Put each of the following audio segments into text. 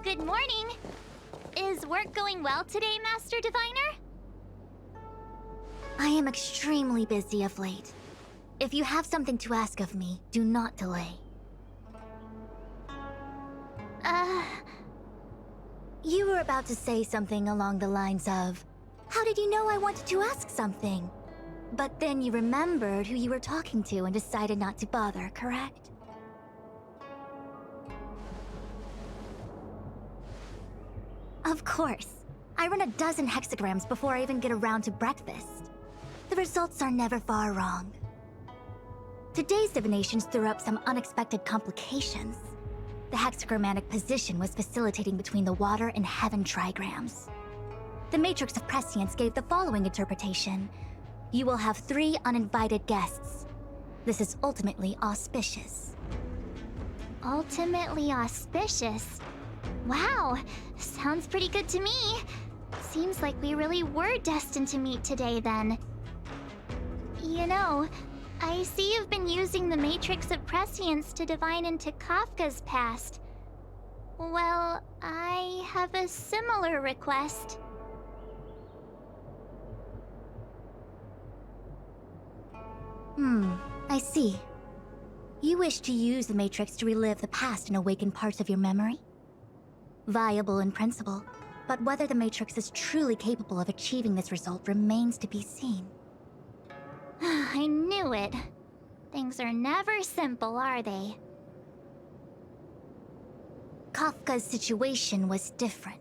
Good morning! Is work going well today, Master Diviner? I am extremely busy of late. If you have something to ask of me, do not delay. You were about to say something along the lines of, how did you know I wanted to ask something? But then you remembered who you were talking to and decided not to bother, correct? Of course. I run a dozen hexagrams before I even get around to breakfast. The results are never far wrong. Today's divinations threw up some unexpected complications. The hexagrammatic position was facilitating between the water and heaven trigrams. The matrix of prescience gave the following interpretation. You will have 3 uninvited guests. This is ultimately auspicious. Ultimately auspicious? Wow, sounds pretty good to me. Seems like we really were destined to meet today then. You know, I see you've been using the matrix of prescience to divine into Kafka's past. Well, I have a similar request. I see. You wish to use the matrix to relive the past and awaken parts of your memory? Viable in principle, but whether the matrix is truly capable of achieving this result remains to be seen. I knew it. Things are never simple, are they? Kafka's situation was different.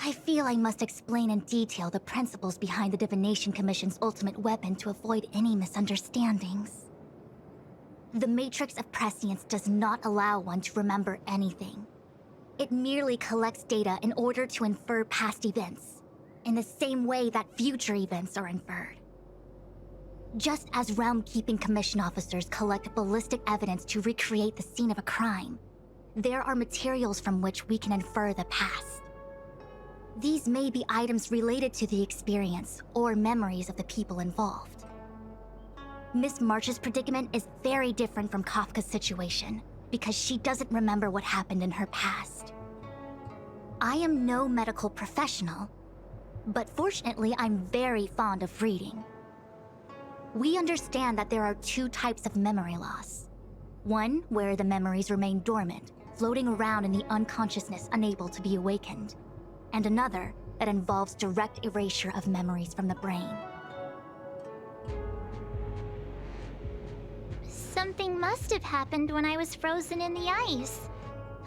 I feel I must explain in detail the principles behind the Divination Commission's ultimate weapon to avoid any misunderstandings. The Matrix of Prescience does not allow one to remember anything. It merely collects data in order to infer past events, in the same way that future events are inferred. Just as Realm-Keeping Commission officers collect ballistic evidence to recreate the scene of a crime, there are materials from which we can infer the past. These may be items related to the experience or memories of the people involved. Miss March's predicament is very different from Kafka's situation because she doesn't remember what happened in her past. I am no medical professional, but fortunately I'm very fond of reading. We understand that there are 2 types of memory loss. One where the memories remain dormant, floating around in the unconsciousness unable to be awakened, and another that involves direct erasure of memories from the brain. Something must have happened when I was frozen in the ice.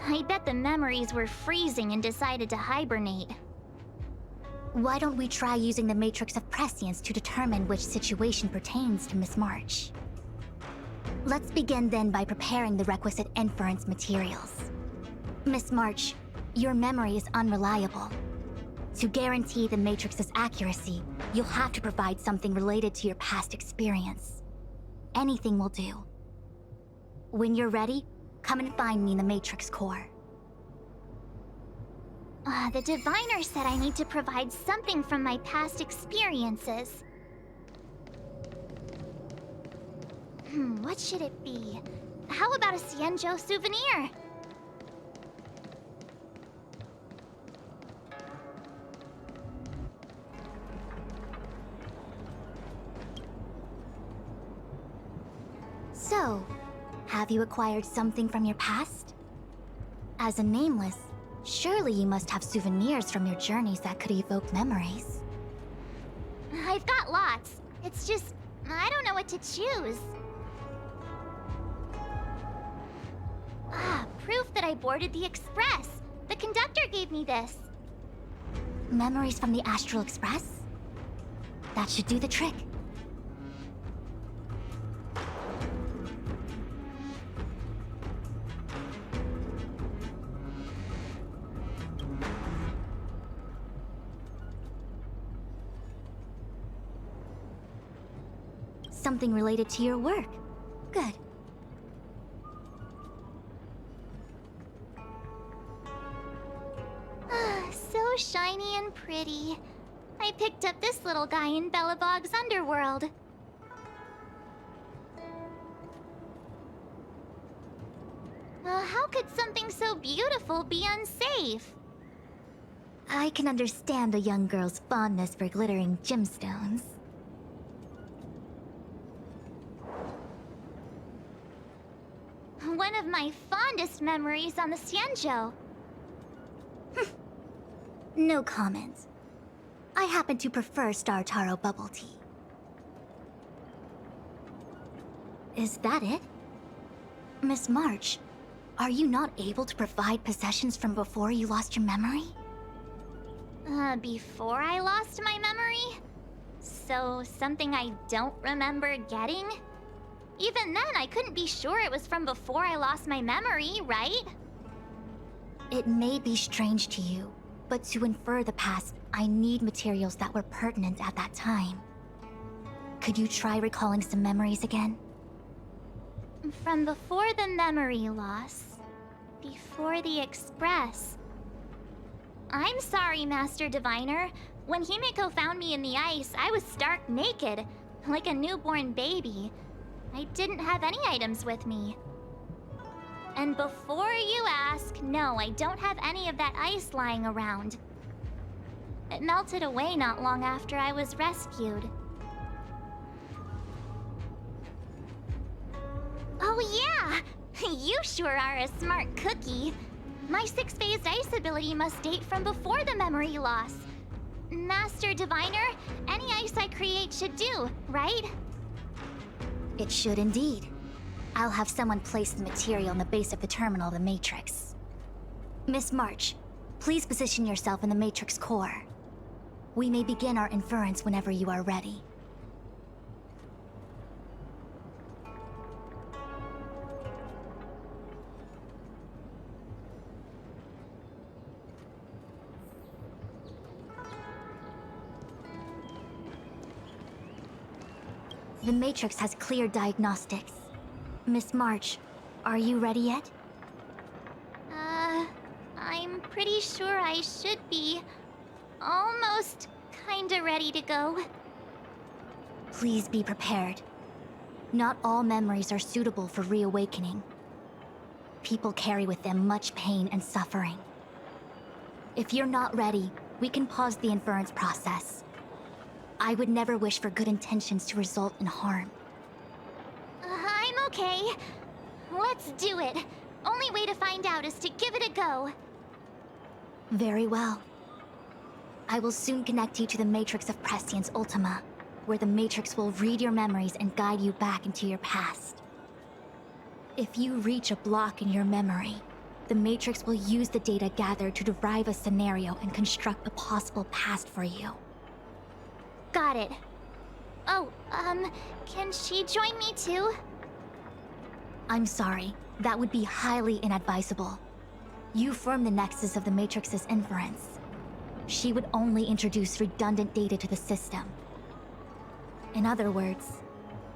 I bet the memories were freezing and decided to hibernate. Why don't we try using the Matrix of Prescience to determine which situation pertains to Miss March? Let's begin then by preparing the requisite inference materials. Miss March, your memory is unreliable. To guarantee the Matrix's accuracy, you'll have to provide something related to your past experience. Anything will do. When you're ready, come and find me in the Matrix core. The diviner said I need to provide something from my past experiences. What should it be? How about a Cienjo souvenir? So, have you acquired something from your past? As a nameless, surely you must have souvenirs from your journeys that could evoke memories. I've got lots. It's just, I don't know what to choose. Proof that I boarded the express. The conductor gave me this. Memories from the Astral Express? That should do the trick. Something related to your work. Good. So shiny and pretty. I picked up this little guy in Belobog's underworld. How could something so beautiful be unsafe? I can understand a young girl's fondness for glittering gemstones. One of my fondest memories on the Xianzhou. No comment. I happen to prefer Star Taro bubble tea. Is that it? Miss March, are you not able to provide possessions from before you lost your memory? Before I lost my memory? So, something I don't remember getting? Even then, I couldn't be sure it was from before I lost my memory, right? It may be strange to you, but to infer the past, I need materials that were pertinent at that time. Could you try recalling some memories again? From before the memory loss. Before the express. I'm sorry, Master Diviner. When Himiko found me in the ice, I was stark naked, like a newborn baby. I didn't have any items with me. And before you ask, no, I don't have any of that ice lying around. It melted away not long after I was rescued. Oh yeah! You sure are a smart cookie. My six-phased ice ability must date from before the memory loss. Master Diviner, any ice I create should do, right? It should indeed. I'll have someone place the material in the base of the terminal of the Matrix. Miss March, please position yourself in the Matrix core. We may begin our inference whenever you are ready. The Matrix has clear diagnostics. Miss March, are you ready yet? I'm pretty sure I should be almost kinda ready to go. Please be prepared. Not all memories are suitable for reawakening. People carry with them much pain and suffering. If you're not ready, we can pause the inference process. I would never wish for good intentions to result in harm. I'm okay. Let's do it. Only way to find out is to give it a go. Very well. I will soon connect you to the Matrix of Prescience Ultima, where the Matrix will read your memories and guide you back into your past. If you reach a block in your memory, the Matrix will use the data gathered to derive a scenario and construct a possible past for you. Got it. Oh, can she join me too? I'm sorry, that would be highly inadvisable. You form the nexus of the Matrix's inference. She would only introduce redundant data to the system. In other words,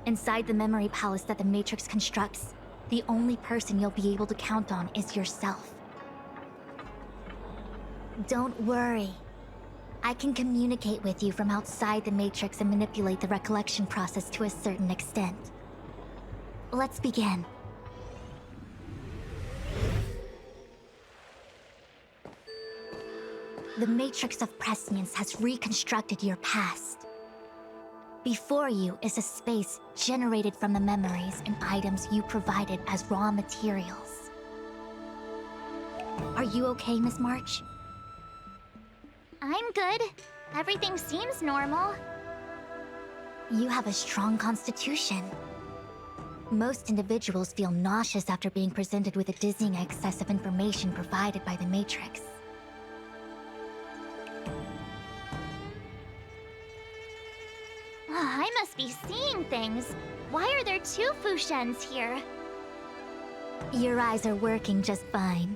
inside the memory palace that the Matrix constructs, the only person you'll be able to count on is yourself. Don't worry. I can communicate with you from outside the Matrix and manipulate the recollection process to a certain extent. Let's begin. The Matrix of Prescience has reconstructed your past. Before you is a space generated from the memories and items you provided as raw materials. Are you okay, Miss March? I'm good. Everything seems normal. You have a strong constitution. Most individuals feel nauseous after being presented with a dizzying excess of information provided by the Matrix. I must be seeing things. Why are there two Fushens here? Your eyes are working just fine.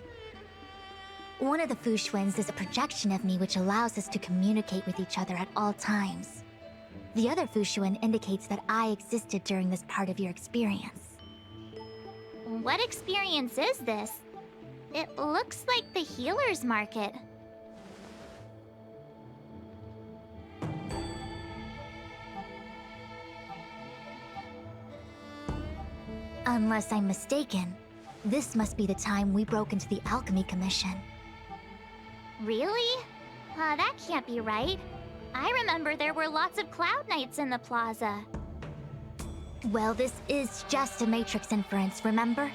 One of the Fushwens is a projection of me which allows us to communicate with each other at all times. The other Fushuen indicates that I existed during this part of your experience. What experience is this? It looks like the healer's market. Unless I'm mistaken, This must be the time we broke into the Alchemy Commission. Really? That can't be right. I remember there were lots of Cloud Knights in the plaza. Well, this is just a Matrix inference, remember?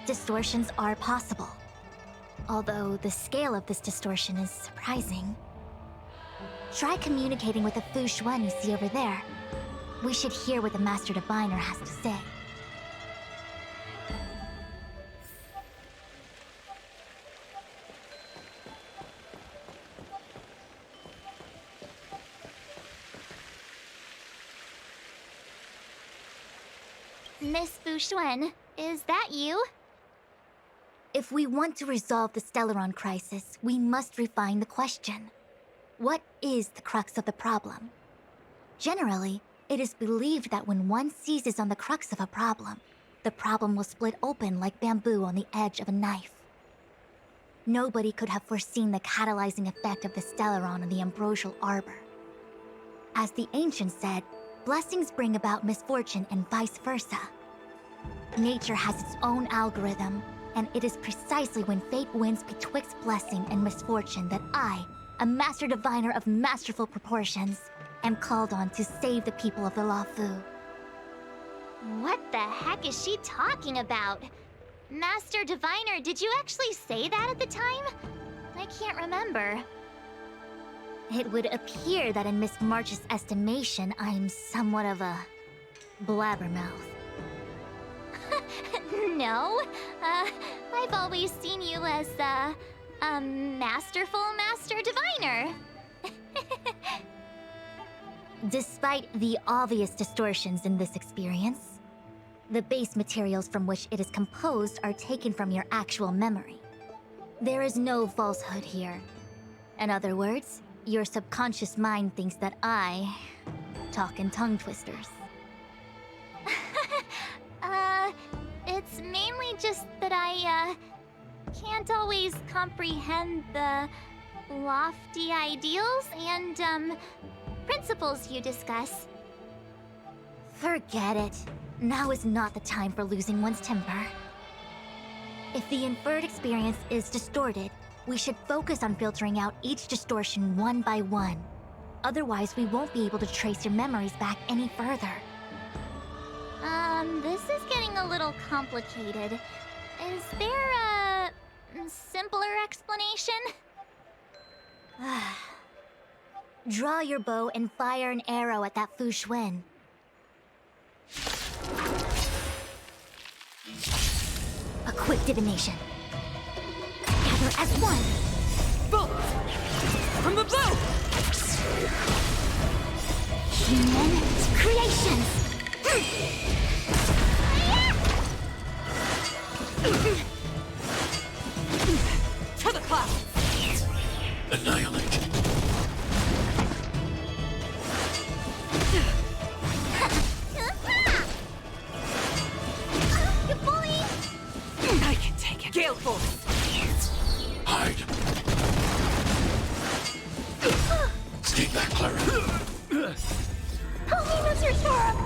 Distortions are possible. Although the scale of this distortion is surprising. Try communicating with the Fu Xuan you see over there. We should hear what the Master Diviner has to say. Miss Fu Xuan, is that you? If we want to resolve the Stellaron crisis, we must refine the question. What is the crux of the problem? Generally, it is believed that when one seizes on the crux of a problem, the problem will split open like bamboo on the edge of a knife. Nobody could have foreseen the catalyzing effect of the Stellaron on the ambrosial arbor. As the ancients said, blessings bring about misfortune and vice versa. Nature has its own algorithm, and it is precisely when fate wins betwixt blessing and misfortune that I, a Master Diviner of masterful proportions, am called on to save the people of the Luofu. What the heck is she talking about? Master Diviner, did you actually say that at the time? I can't remember. It would appear that in Miss March's estimation, I'm somewhat of a blabbermouth. No, I've always seen you as a masterful Master Diviner. Despite the obvious distortions in this experience, the base materials from which it is composed are taken from your actual memory. There is no falsehood here. In other words, your subconscious mind thinks that I talk in tongue twisters. It's mainly just that I can't always comprehend the lofty ideals and principles you discuss. Forget it. Now is not the time for losing one's temper. If the inferred experience is distorted, we should focus on filtering out each distortion one by one. Otherwise, we won't be able to trace your memories back any further. This is getting a little complicated. Is there a simpler explanation? Draw your bow and fire an arrow at that Fu Xuan. A quick divination. Gather as one. Bolt! From the bow! Human creations! To the clouds! Annihilate. You bully! I can take it. Gale Force! Hide. Stay back, Clara. Help me, Mr. Storm!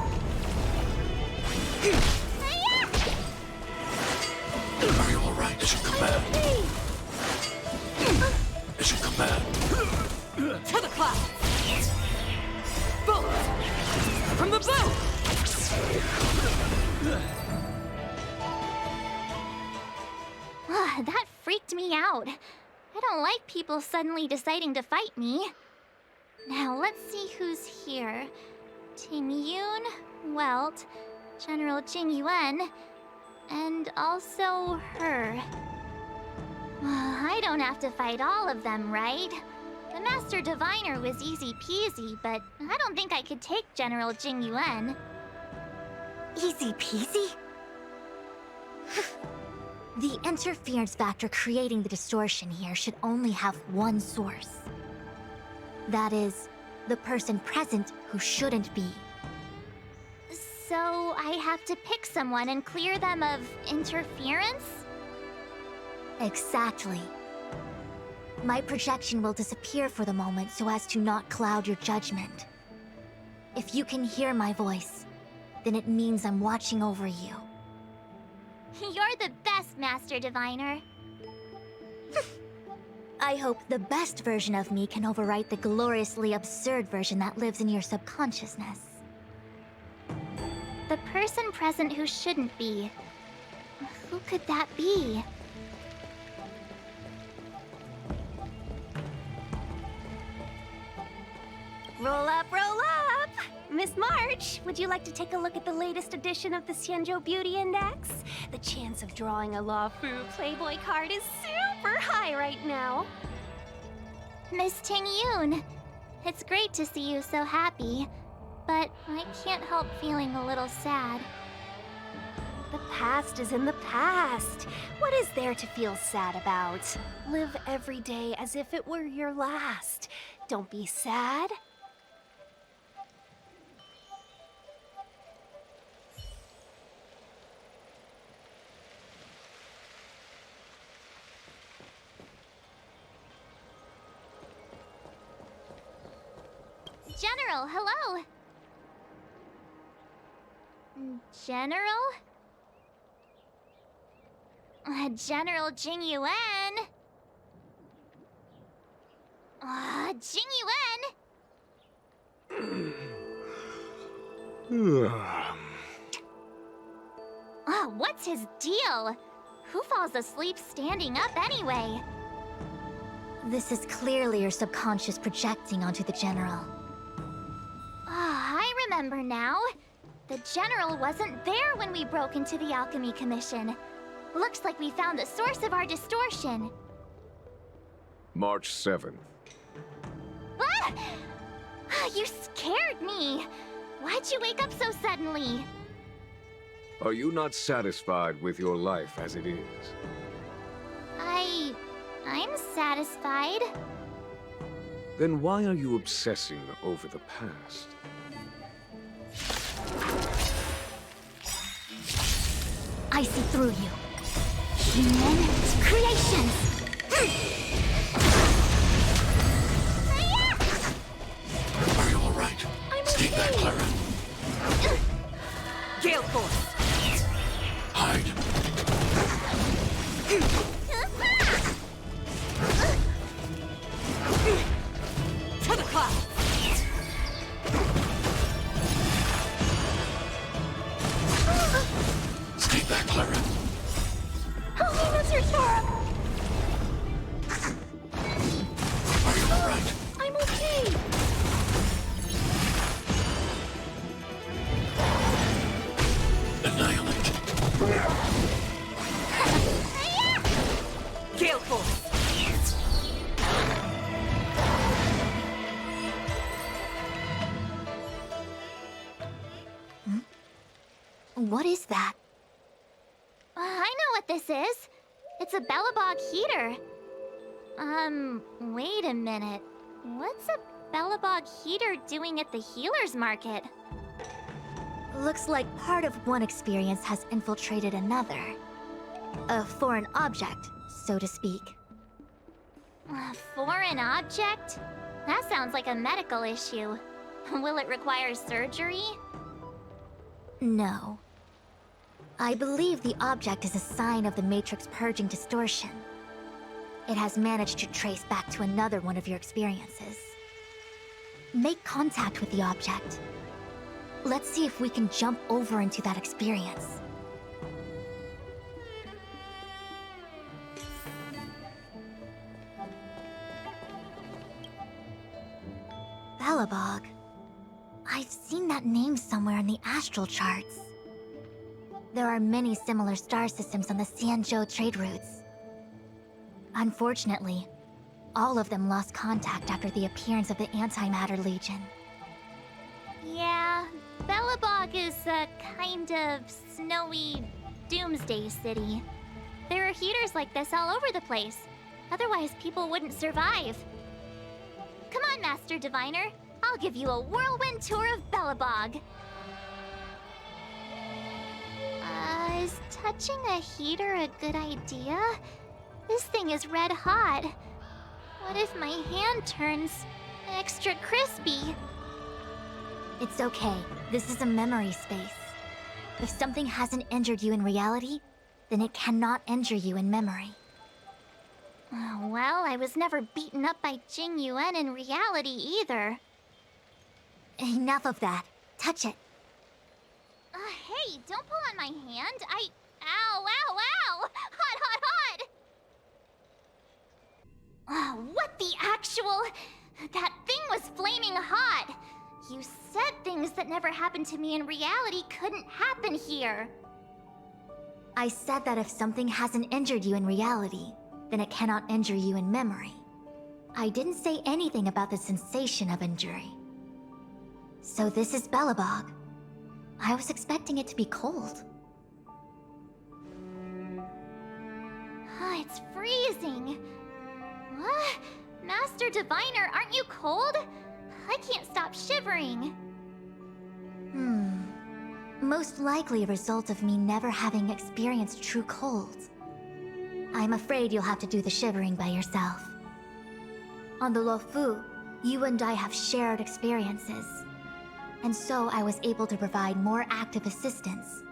Are you alright? Is your command? Is your command? To the clouds! Bolt! From the bow! That freaked me out. I don't like people suddenly deciding to fight me. Now, let's see who's here. Ting Yun, Welt, General Jing Yuan, and also her. I don't have to fight all of them, right? The Master Diviner was easy peasy, but I don't think I could take General Jing Yuan. Easy peasy? The interference factor creating the distortion here should only have one source. That is, the person present who shouldn't be. So I have to pick someone and clear them of interference? Exactly. My projection will disappear for the moment so as to not cloud your judgment. If you can hear my voice, then it means I'm watching over you. You're the best, Master Diviner. I hope the best version of me can overwrite the gloriously absurd version that lives in your subconsciousness. The person present who shouldn't be. Who could that be? Roll up, roll up! Miss March, would you like to take a look at the latest edition of the Xianzhou Beauty Index? The chance of drawing a Luofu Playboy card is super high right now. Miss Ting Yun. It's great to see you so happy, but I can't help feeling a little sad. The past is in the past. What is there to feel sad about? Live every day as if it were your last. Don't be sad. General, hello! General? General Jing Yuan? Jing Yuan? What's his deal? Who falls asleep standing up anyway? This is clearly your subconscious projecting onto the General. I remember now. The General wasn't there when we broke into the Alchemy Commission. Looks like we found the source of our distortion. March 7th. Ah! You scared me! Why'd you wake up so suddenly? Are you not satisfied with your life as it is? I'm satisfied. Then why are you obsessing over the past? I see through you. Human creations! Are you alright? Stay back, Clara. Gale Force! Hide. To the clouds! Stay back, Clara. Are you alright? I'm okay. Annihilate. Gale Force! What is that? I know what this is. It's a Bellabog heater. Wait a minute. What's a Bellabog heater doing at the healer's market? Looks like part of one experience has infiltrated another. A foreign object, so to speak. A foreign object? That sounds like a medical issue. Will it require surgery? No. I believe the object is a sign of the Matrix purging distortion. It has managed to trace back to another one of your experiences. Make contact with the object. Let's see if we can jump over into that experience. Bellabog. I've seen that name somewhere in the astral charts. There are many similar star systems on the Xianzhou trade routes. Unfortunately, all of them lost contact after the appearance of the Antimatter Legion. Yeah, Bellabog is a kind of snowy doomsday city. There are heaters like this all over the place. Otherwise, people wouldn't survive. Come on, Master Diviner. I'll give you a whirlwind tour of Bellabog. Is touching a heater a good idea? This thing is red hot. What if my hand turns extra crispy? It's okay. This is a memory space. If something hasn't injured you in reality, then it cannot injure you in memory. Oh, well, I was never beaten up by Jing Yuan in reality either. Enough of that. Touch it. Hey, don't pull on my hand. Ow, ow, ow! Hot, hot, hot! What the actual... That thing was flaming hot! You said things that never happened to me in reality couldn't happen here. I said that if something hasn't injured you in reality, then it cannot injure you in memory. I didn't say anything about the sensation of injury. So this is Belobog. I was expecting it to be cold. It's freezing. What? Master Diviner, aren't you cold? I can't stop shivering. Most likely a result of me never having experienced true cold. I'm afraid you'll have to do the shivering by yourself. On the Luofu, you and I have shared experiences. And so I was able to provide more active assistance.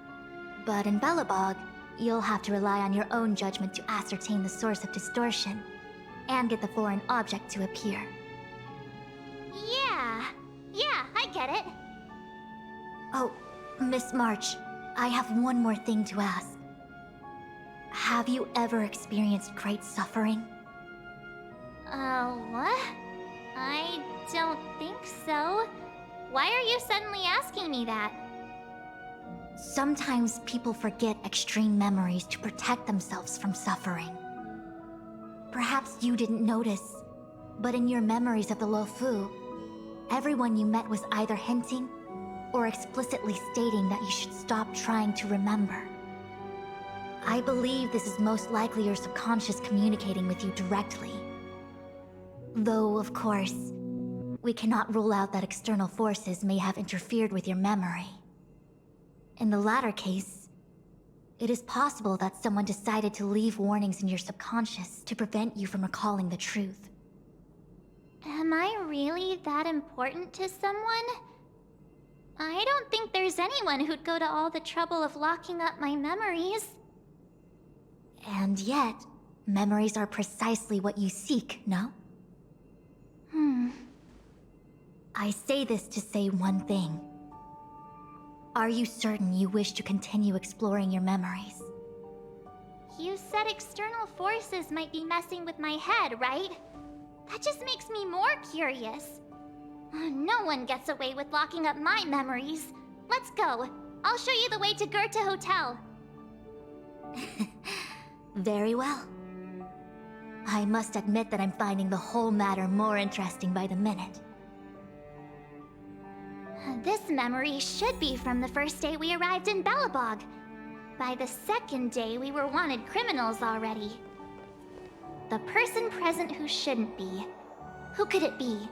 But in Belobog, you'll have to rely on your own judgment to ascertain the source of distortion, and get the foreign object to appear. Yeah, I get it. Oh, Miss March, I have one more thing to ask. Have you ever experienced great suffering? What? I don't think so. Why are you suddenly asking me that? Sometimes people forget extreme memories to protect themselves from suffering. Perhaps you didn't notice, but in your memories of the Luofu, everyone you met was either hinting or explicitly stating that you should stop trying to remember. I believe this is most likely your subconscious communicating with you directly. Though, of course, we cannot rule out that external forces may have interfered with your memory. In the latter case, it is possible that someone decided to leave warnings in your subconscious to prevent you from recalling the truth. Am I really that important to someone? I don't think there's anyone who'd go to all the trouble of locking up my memories. And yet, memories are precisely what you seek, no? I say this to say one thing. Are you certain you wish to continue exploring your memories? You said external forces might be messing with my head, right? That just makes me more curious. No one gets away with locking up my memories. Let's go. I'll show you the way to Goethe Hotel. Very well. I must admit that I'm finding the whole matter more interesting by the minute. This memory should be from the first day we arrived in Belobog. By the second day, we were wanted criminals already. The person present who shouldn't be. Who could it be?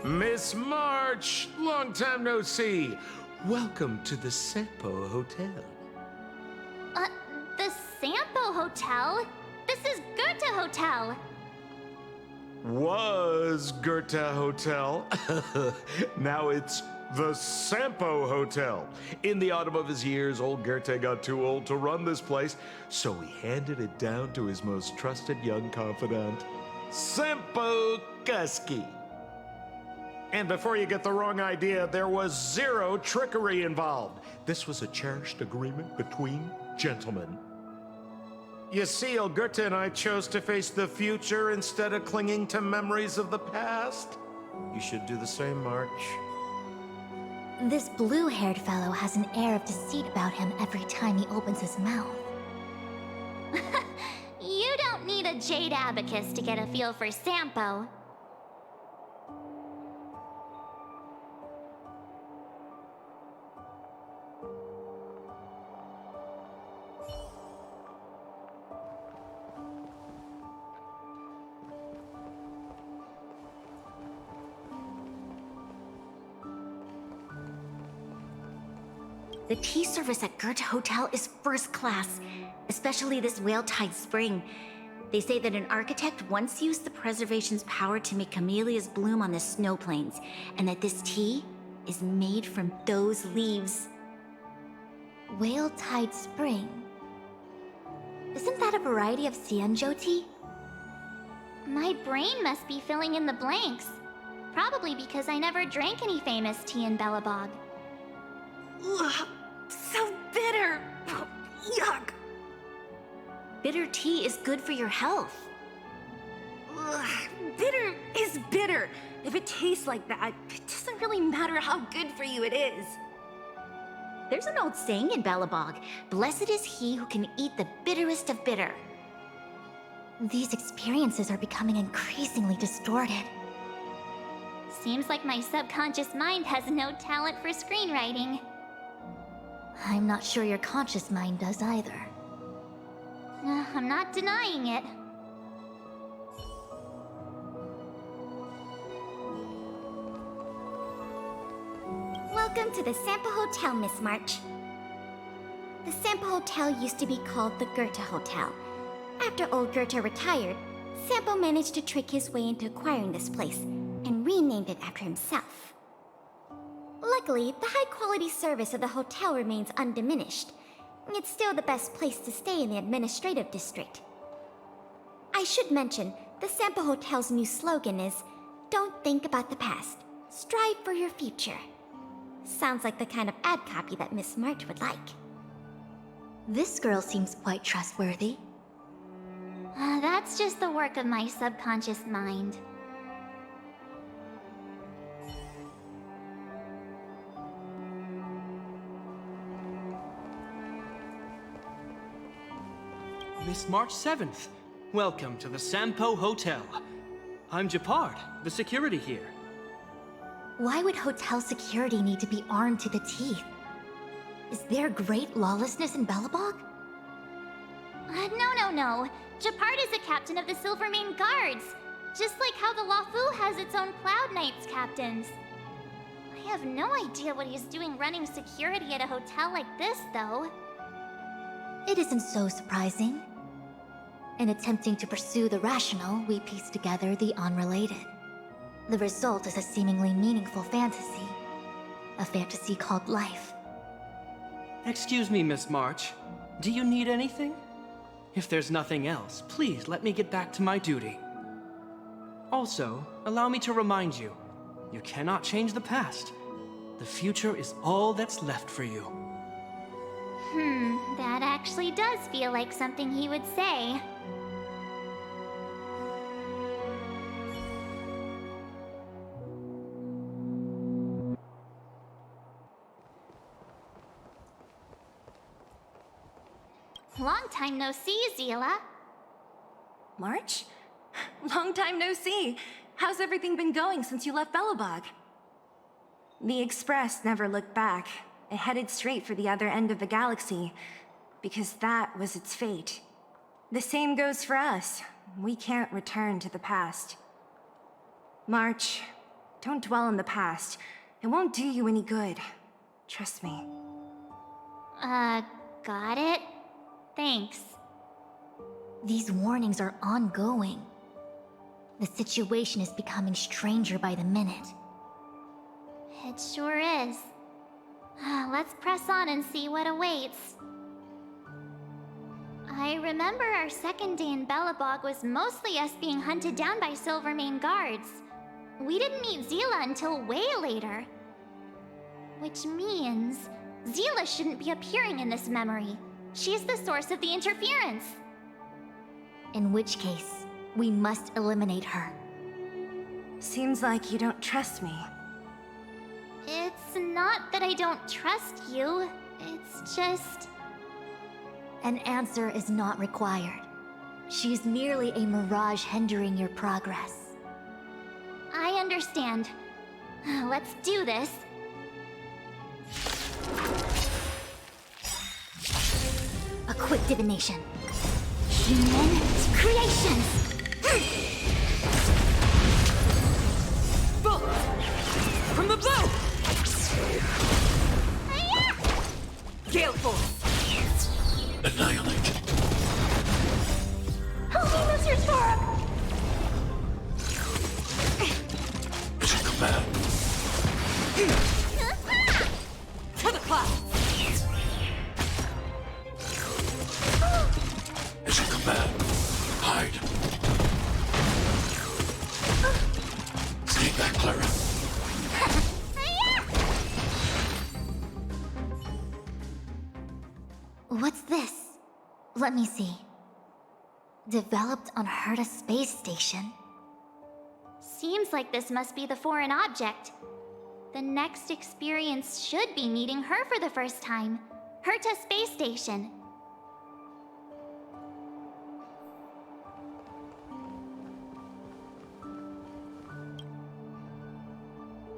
Miss March, long time no see. Welcome to the Sampo Hotel. The Sampo Hotel? This is Goethe Hotel. Was Goethe Hotel. Now it's the Sampo Hotel. In the autumn of his years, old Goethe got too old to run this place, so he handed it down to his most trusted young confidant, Sampo Kuski. And before you get the wrong idea, there was zero trickery involved. This was a cherished agreement between gentlemen. You see, old Goethe and I chose to face the future instead of clinging to memories of the past. You should do the same, March. This blue-haired fellow has an air of deceit about him every time he opens his mouth. You don't need a jade abacus to get a feel for Sampo. The tea service at Goethe Hotel is first class, especially this Whale-Tide Spring. They say that an architect once used the preservation's power to make camellias bloom on the snow plains, and that this tea is made from those leaves. Whale Tide Spring. Isn't that a variety of Xianzhou tea? My brain must be filling in the blanks. Probably because I never drank any famous tea in Belobog. Ugh, so bitter. Yuck. Bitter tea is good for your health. Ugh, bitter is bitter. If it tastes like that, it doesn't really matter how good for you it is. There's an old saying in Belobog, blessed is he who can eat the bitterest of bitter. These experiences are becoming increasingly distorted. Seems like my subconscious mind has no talent for screenwriting. I'm not sure your conscious mind does either. I'm not denying it. Welcome to the Sampa Hotel, Miss March. The Sampa Hotel used to be called the Goethe Hotel. After old Goethe retired, Sampo managed to trick his way into acquiring this place and renamed it after himself. Luckily, the high-quality service of the hotel remains undiminished. It's still the best place to stay in the administrative district. I should mention, the Sampa Hotel's new slogan is, "Don't think about the past, strive for your future." Sounds like the kind of ad copy that Miss March would like. This girl seems quite trustworthy. That's just the work of my subconscious mind. Miss March 7th, welcome to the Sampo Hotel. I'm Japard, the security here. Why would hotel security need to be armed to the teeth? Is there great lawlessness in Belobog? No. Japard is the captain of the Silvermane Guards. Just like how the Luofu has its own Cloud Knights captains. I have no idea what he's doing running security at a hotel like this, though. It isn't so surprising. In attempting to pursue the rational, we piece together the unrelated. The result is a seemingly meaningful fantasy. A fantasy called life. Excuse me, Miss March. Do you need anything? If there's nothing else, please let me get back to my duty. Also, allow me to remind you, you cannot change the past. The future is all that's left for you. That actually does feel like something he would say. Long time no see, Zila. March? Long time no see. How's everything been going since you left Belobog? The Express never looked back. It headed straight for the other end of the galaxy, because that was its fate. The same goes for us. We can't return to the past. March, don't dwell on the past. It won't do you any good. Trust me. Got it? Thanks. These warnings are ongoing. The situation is becoming stranger by the minute. It sure is. Let's press on and see what awaits. I remember our second day in Belobog was mostly us being hunted down by Silvermane Guards. We didn't meet Zila until way later. Which means Zila shouldn't be appearing in this memory. She's the source of the interference. In which case, we must eliminate her. Seems like you don't trust me. It's not that I don't trust you. It's just... An answer is not required. She's merely a mirage hindering your progress. I understand. Let's do this. A quick divination. Human creations! Bolt! From the blue! Gale Force! Annihilate. Help me, Mr. Storm! Mission command. What's this? Let me see. Developed on Herta space station. Seems like this must be the foreign object. The next experience should be meeting her for the first time. Herta space station.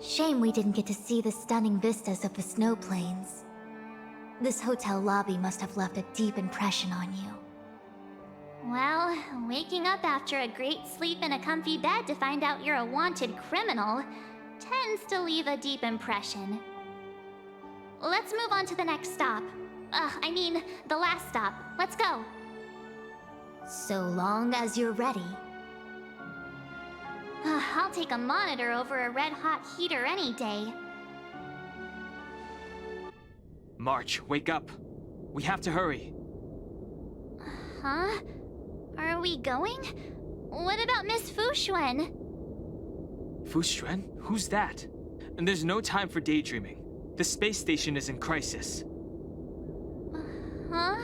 Shame we didn't get to see the stunning vistas of the snow plains. This hotel lobby must have left a deep impression on you. Well, waking up after a great sleep in a comfy bed to find out you're a wanted criminal tends to leave a deep impression. Let's move on to the next stop. I mean, the last stop. Let's go. So long as you're ready. I'll take a monitor over a red-hot heater any day. March, wake up. We have to hurry. Huh? Are we going? What about Miss Fuxuan? Fuxuan? Who's that? And there's no time for daydreaming. The space station is in crisis. Huh?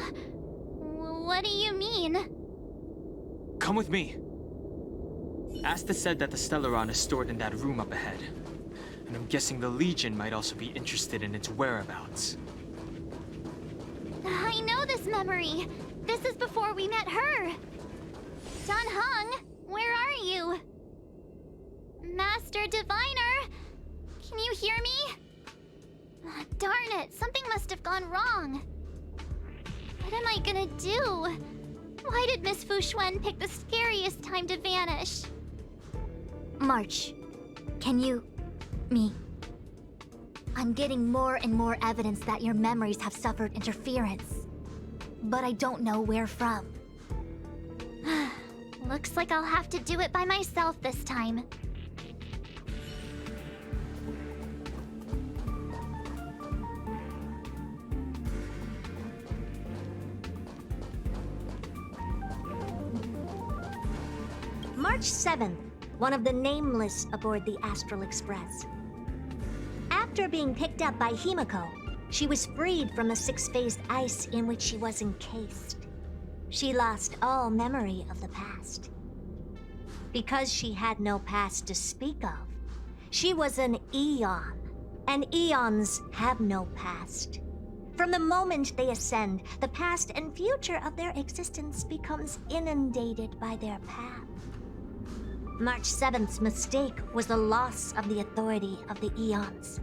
What do you mean? Come with me. Asta said that the Stellaron is stored in that room up ahead. And I'm guessing the Legion might also be interested in its whereabouts. I know this memory. This is before we met her. Dun Hung, where are you? Master Diviner, can you hear me? Darn it, something must have gone wrong. What am I gonna do? Why did Miss Fuxuan pick the scariest time to vanish? March, can you... me? I'm getting more and more evidence that your memories have suffered interference. But I don't know where from. Looks like I'll have to do it by myself this time. March 7th, one of the nameless aboard the Astral Express. After being picked up by Himiko, she was freed from the six-phased ice in which she was encased. She lost all memory of the past. Because she had no past to speak of, she was an eon, and eons have no past. From the moment they ascend, the past and future of their existence becomes inundated by their path. March 7th's mistake was the loss of the authority of the eons.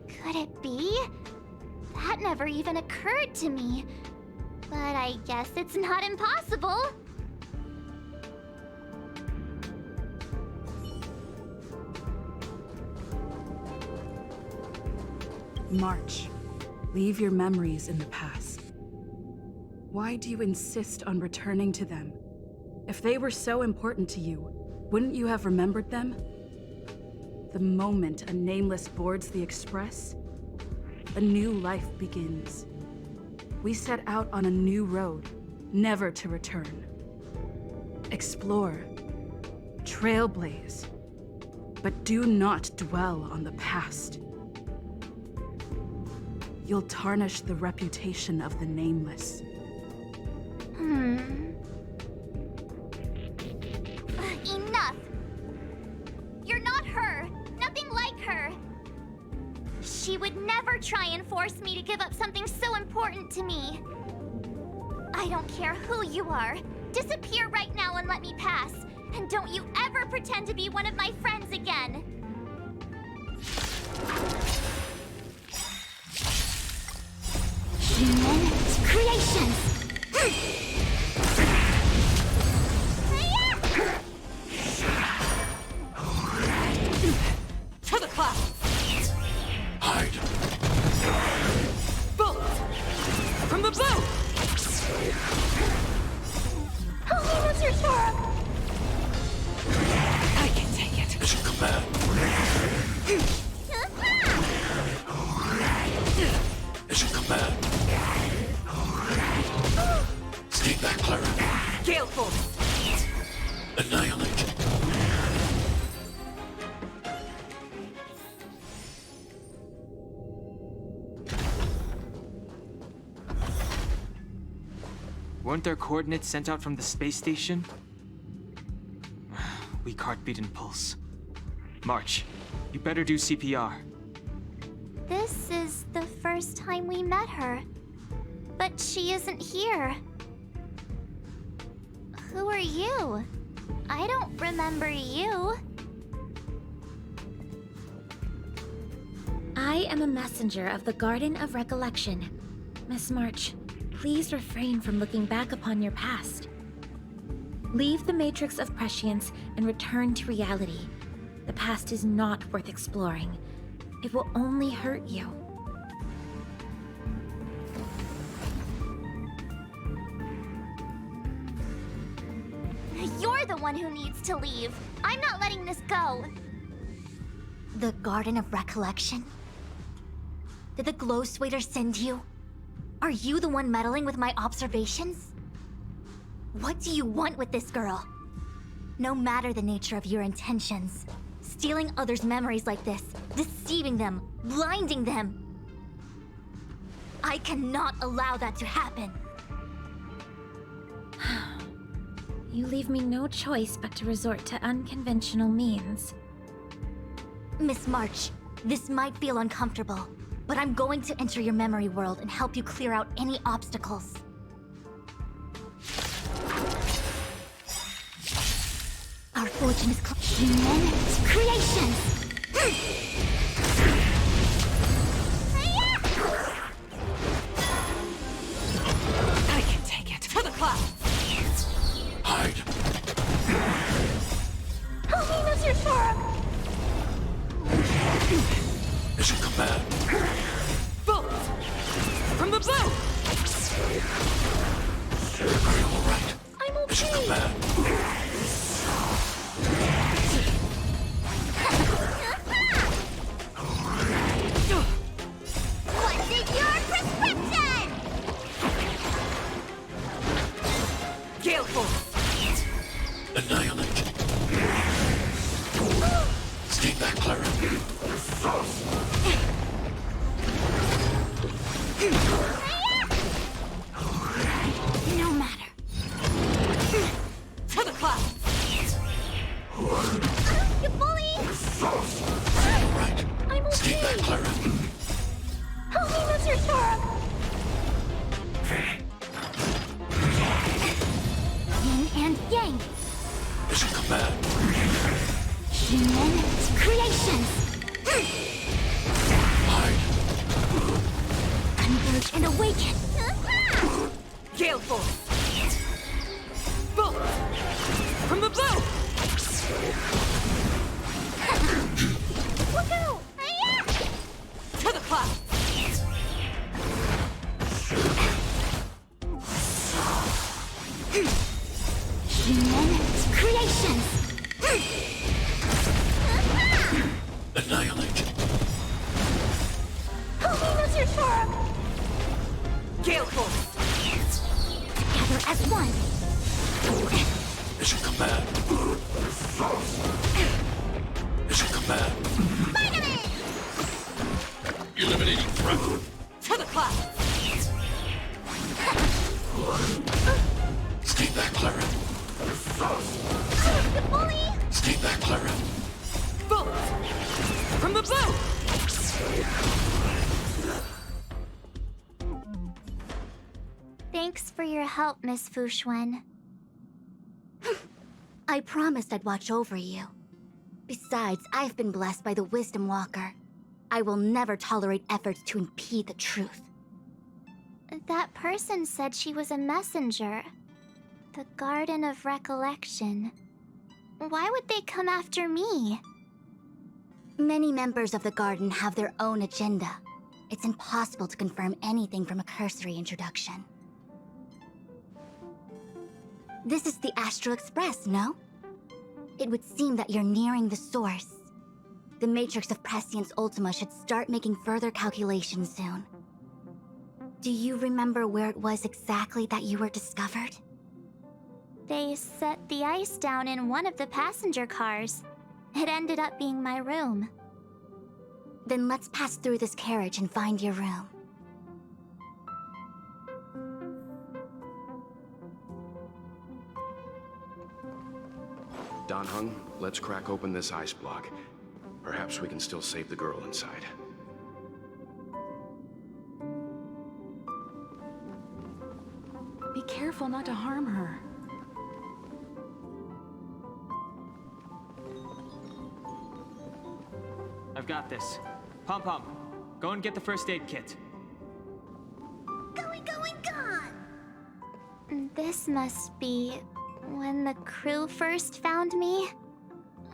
Could it be? That never even occurred to me. But I guess it's not impossible. March, leave your memories in the past. Why do you insist on returning to them? If they were so important to you, wouldn't you have remembered them? The moment a nameless boards the Express, a new life begins. We set out on a new road, never to return. Explore, trailblaze, but do not dwell on the past. You'll tarnish the reputation of the nameless. Enough! You're not her! Nothing like her! She would never try and force me to give up something so important to me. I don't care who you are. Disappear right now and let me pass. And don't you ever pretend to be one of my friends again. Human creations! To the clouds! Hide. Bullets! From the blue! Holy Mr. Sora! I can take it. It's a command. It's a command. Take that, Clara. Gale Force! Annihilate. Weren't there coordinates sent out from the space station? Weak heartbeat and pulse. March, you better do CPR. This is the first time we met her. But she isn't here. Who are you? I don't remember you. I am a messenger of the Garden of Recollection. Miss March, please refrain from looking back upon your past. Leave the matrix of prescience and return to reality. The past is not worth exploring. It will only hurt you. You're the one who needs to leave. I'm not letting this go. The Garden of Recollection? Did the Glow Swader send you? Are you the one meddling with my observations? What do you want with this girl? No matter the nature of your intentions, stealing others' memories like this, deceiving them, blinding them, I cannot allow that to happen. You leave me no choice but to resort to unconventional means. Miss March, this might feel uncomfortable, but I'm going to enter your memory world and help you clear out any obstacles. Our fortune is human creations! I can take it. To the clouds! Hide. Help me, Mr. Shark! Mission command. Bullets! From the blue! Are you alright? I'm okay. Mission command. What's in your prescription? Gale Force! Annihilate. Stay back, Clara. No matter. To the clouds! You bully! Right. I'm Stay back, okay. Clara. Help me, Mr. Shark! Yin and yang. Mission command. Human creations. Hide. Converge and awaken. Gale Force! Bullets! From the blue! Look out! To the clouds! Human creations. Annihilate. Help me, Mr. Shark! Gale Force! Together as one. Mission command. Mission command. Eliminating threat. To the clouds! Stay back, Clara. You bully! Stay back, Clara. Bullets! From the blue! Thanks for your help, Miss Fushuen. I promised I'd watch over you. Besides, I've been blessed by the Wisdom Walker. I will never tolerate efforts to impede the truth. That person said she was a messenger. The Garden of Recollection. Why would they come after me? Many members of the Garden have their own agenda. It's impossible to confirm anything from a cursory introduction. This is the Astral Express, no? It would seem that you're nearing the source. The Matrix of Prescience Ultima should start making further calculations soon. Do you remember where it was exactly that you were discovered? They set the ice down in one of the passenger cars. It ended up being my room. Then let's pass through this carriage and find your room. Danheng, let's crack open this ice block. Perhaps we can still save the girl inside. Be careful not to harm her. I've got this. Pom Pom, go and get the first aid kit. Going, gone! This must be when the crew first found me.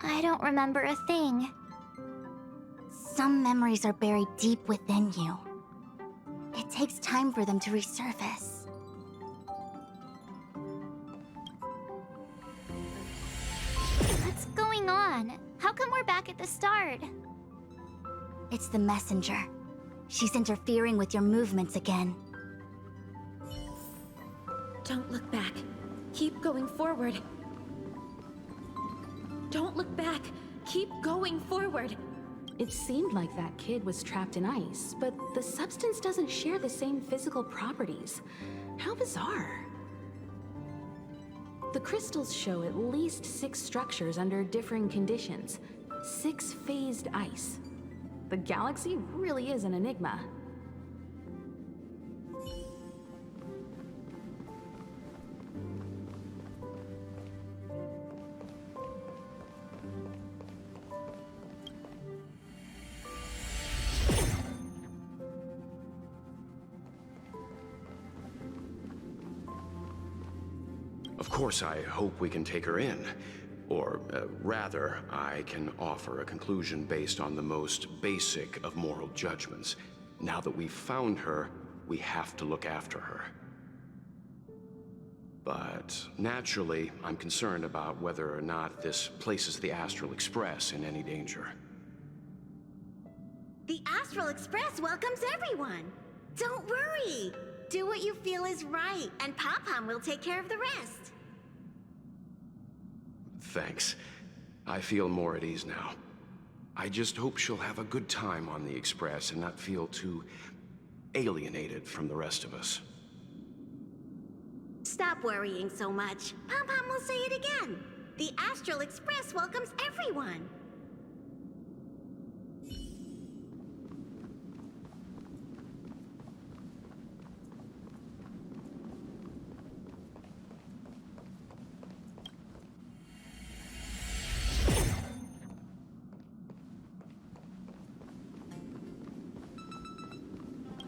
I don't remember a thing. Some memories are buried deep within you. It takes time for them to resurface. What's going on? How come we're back at the start? It's the messenger. She's interfering with your movements again. Don't look back. Keep going forward. Don't look back. Keep going forward. It seemed like that kid was trapped in ice, but the substance doesn't share the same physical properties. How bizarre. The crystals show at least 6 structures under differing conditions. 6-phased ice. The galaxy really is an enigma. Of course, I hope we can take her in. Or, rather, I can offer a conclusion based on the most basic of moral judgments. Now that we've found her, we have to look after her. But naturally, I'm concerned about whether or not this places the Astral Express in any danger. The Astral Express welcomes everyone. Don't worry. Do what you feel is right, and Pom-Pom will take care of the rest. Thanks. I feel more at ease now. I just hope she'll have a good time on the Express and not feel too alienated from the rest of us. Stop worrying so much. Pom-Pom will say it again. The Astral Express welcomes everyone.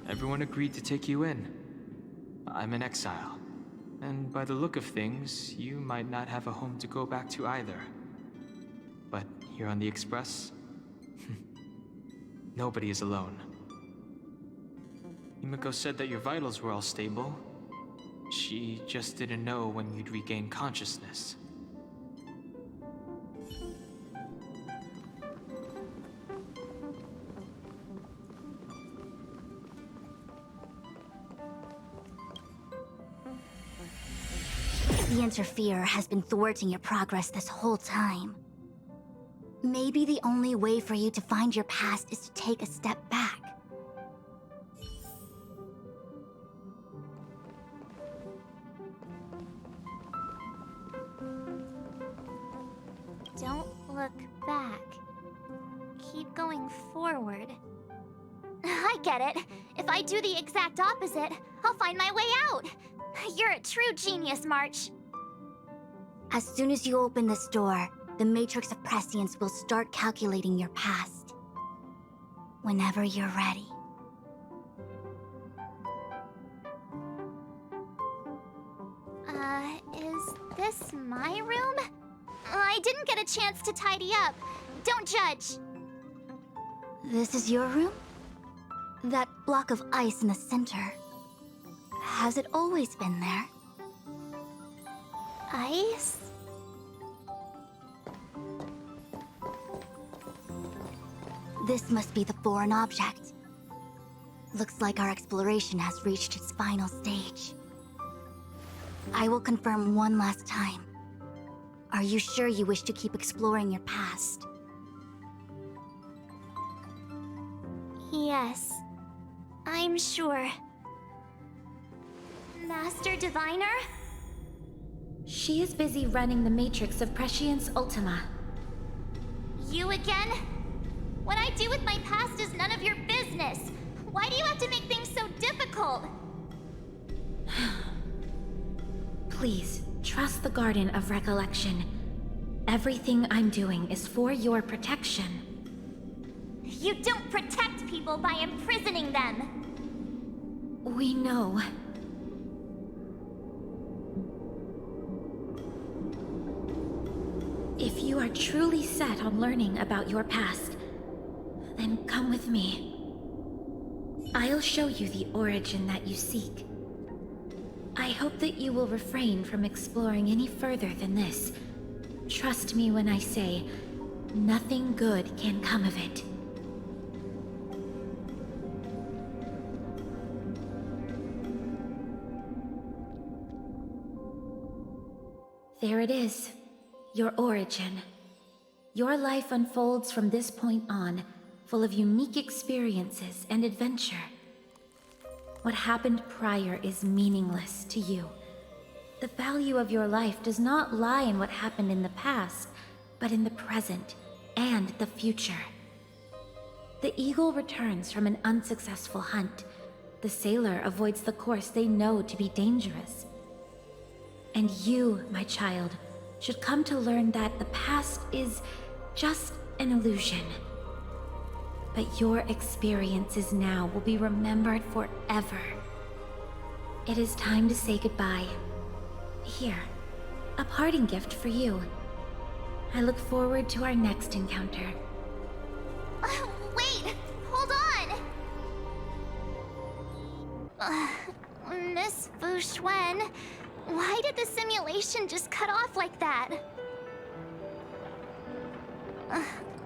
Everyone agreed to take you in. I'm in exile. And by the look of things, you might not have a home to go back to either. But here on the Express, nobody is alone. Himiko said that your vitals were all stable. She just didn't know when you'd regain consciousness. The Interferer has been thwarting your progress this whole time. Maybe the only way for you to find your past is to take a step back. Don't look back. Keep going forward. I get it. If I do the exact opposite, I'll find my way out. You're a true genius, March. As soon as you open this door, the Matrix of Prescience will start calculating your past. Whenever you're ready. Is this my room? I didn't get a chance to tidy up. Don't judge. This is your room? That block of ice in the center. Has it always been there? Ice? This must be the foreign object. Looks like our exploration has reached its final stage. I will confirm one last time. Are you sure you wish to keep exploring your past? Yes, I'm sure. Master Diviner? She is busy running the matrix of Prescience Ultima. You again? What I do with my past is none of your business. Why do you have to make things so difficult? Please, trust the Garden of Recollection. Everything I'm doing is for your protection. You don't protect people by imprisoning them. We know. If you are truly set on learning about your past, then come with me. I'll show you the origin that you seek. I hope that you will refrain from exploring any further than this. Trust me when I say, nothing good can come of it. There it is, your origin. Your life unfolds from this point on, full of unique experiences and adventure. What happened prior is meaningless to you. The value of your life does not lie in what happened in the past, but in the present and the future. The eagle returns from an unsuccessful hunt. The sailor avoids the course they know to be dangerous. And you, my child, should come to learn that the past is just an illusion. But your experiences now will be remembered forever. It is time to say goodbye. Here, a parting gift for you. I look forward to our next encounter. Wait! Hold on! Miss Fu Xuan, why did the simulation just cut off like that?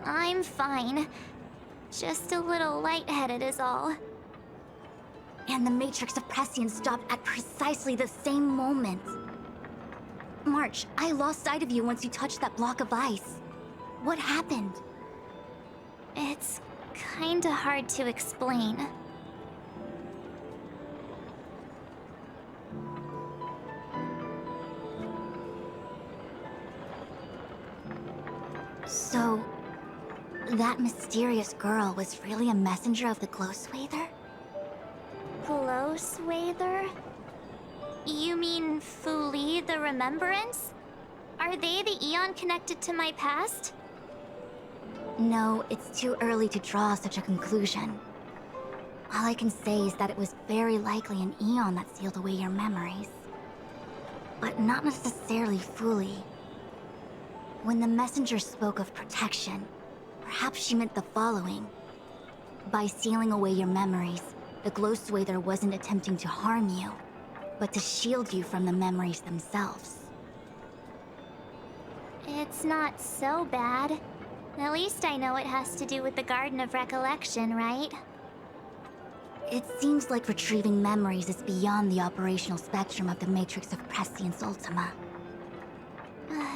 I'm fine. Just a little lightheaded is all. And the Matrix of Prescience stopped at precisely the same moment. March, I lost sight of you once you touched that block of ice. What happened? It's kinda hard to explain. So, that mysterious girl was really a messenger of the Glow Swather? Glow Swather? You mean Fu Li, the Remembrance? Are they the Eon connected to my past? No, it's too early to draw such a conclusion. All I can say is that it was very likely an Eon that sealed away your memories. But not necessarily fully. When the messenger spoke of protection, perhaps she meant the following. By sealing away your memories, the Glow Swather wasn't attempting to harm you, but to shield you from the memories themselves. It's not so bad. At least I know it has to do with the Garden of Recollection, right? It seems like retrieving memories is beyond the operational spectrum of the Matrix of Prescience Ultima.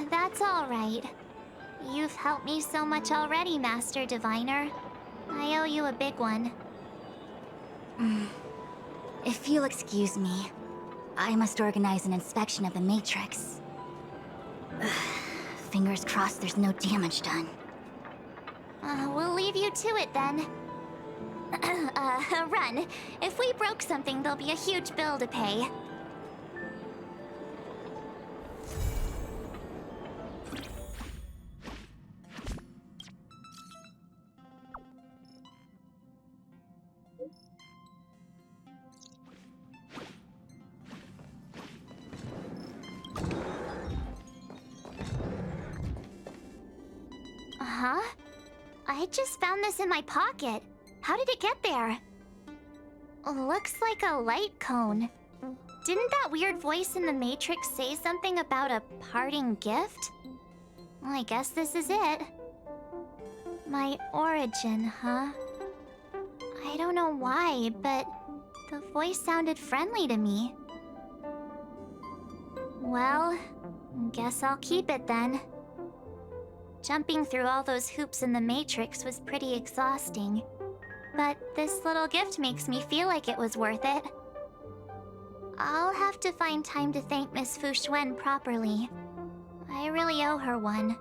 That's all right. You've helped me so much already, Master Diviner. I owe you a big one. If you'll excuse me, I must organize an inspection of the Matrix. Fingers crossed there's no damage done. We'll leave you to it then. Run. If we broke something, there'll be a huge bill to pay. Huh? I just found this in my pocket. How did it get there? Looks like a light cone. Didn't that weird voice in the Matrix say something about a parting gift? Well, I guess this is it. My origin, huh? I don't know why, but the voice sounded friendly to me. Well, guess I'll keep it then. Jumping through all those hoops in the Matrix was pretty exhausting. But this little gift makes me feel like it was worth it. I'll have to find time to thank Miss Fu Xuan properly. I really owe her one.